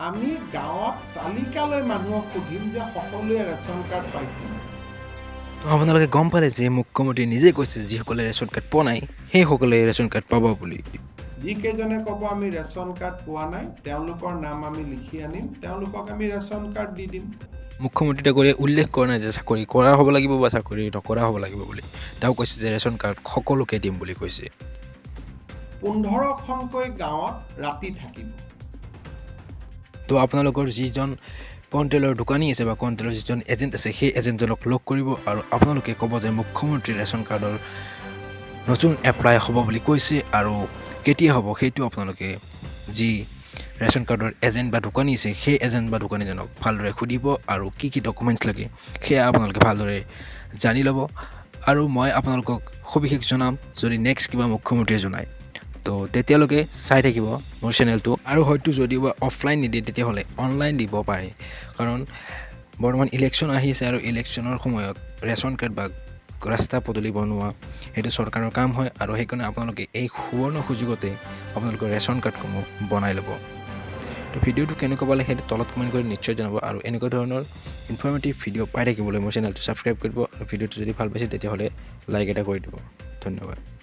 আমি গাঁৱত তালিকালৈ মানুহক সুধিম যে সকলোৱে ৰেচন কাৰ্ড পাইছে নে? তো আপোনালোকে গম পালে যে মুখ্যমন্ত্ৰী নিজে কৈছে যিসকলে ৰেচন কাৰ্ড পোৱা নাই সেইসকলে ৰেচন কাৰ্ড পাব বুলি। যিকেইজনে ক'ব আমি ৰেচন কাৰ্ড পোৱা নাই তেওঁলোকৰ নাম আমি লিখি আনিম, তেওঁলোকক আমি ৰেচন কাৰ্ড দি দিম। মুখ্যমন্ত্ৰী ডাঙৰীয়াই উল্লেখ কৰা নাই যে চাকৰি কৰা হ'ব লাগিব বা চাকৰি নকৰা হ'ব লাগিব বুলি। তেওঁ কৈছে যে ৰেচন কাৰ্ড সকলোকে দিম বুলি কৈছে। 15খনকৈ গাঁৱত ৰাতি থাকিব। তো আপোনালোকৰ যিজন কণ্ট্ৰলৰ দোকানী আছে বা কণ্ট্ৰলৰ যিজন এজেণ্ট আছে সেই এজেণ্টজনক লগ কৰিব আৰু আপোনালোকে ক'ব যে মুখ্যমন্ত্ৰী ৰেচন কাৰ্ডৰ নতুন এপ্লাই হ'ব বুলি কৈছে আৰু কেতিয়া হ'ব সেইটো আপোনালোকে যি ৰেচন কাৰ্ডৰ এজেণ্ট বা দোকানী আছে সেই এজেণ্ট বা দোকানীজনক ভালদৰে সুধিব আৰু কি ডকুমেণ্টছ লাগে সেয়া আপোনালোকে ভালদৰে জানি ল'ব আৰু মই আপোনালোকক সবিশেষ জনাম যদি নেক্সট কিবা মুখ্যমন্ত্ৰীয়ে জনায়। তো তেতিয়ালৈকে চাই থাকিব মোৰ চেনেলটো আৰু হয়তো যদিও অফলাইন নিদিয়ে তেতিয়াহ'লে অনলাইন দিব পাৰে, কাৰণ বৰ্তমান ইলেকশ্যন আহি আছে আৰু ইলেকশ্যনৰ সময়ত ৰেচন কাৰ্ড বা ৰাস্তা পদূলি বনোৱা সেইটো চৰকাৰৰ কাম হয় আৰু সেইকাৰণে আপোনালোকে এই সুবৰ্ণ সুযোগতে আপোনালোকৰ ৰেচন কাৰ্ডসমূহ বনাই ল'ব। তো ভিডিঅ'টো কেনেকুৱা পালে সেইটো তলত কমেণ্ট কৰি নিশ্চয় জনাব আৰু এনেকুৱা ধৰণৰ ইনফৰ্মেটিভ ভিডিঅ' পাই থাকিবলৈ মোৰ চেনেলটো ছাবস্ক্ৰাইব কৰিব আৰু ভিডিঅ'টো যদি ভাল পাইছে তেতিয়াহ'লে লাইক এটা কৰি দিব। ধন্যবাদ।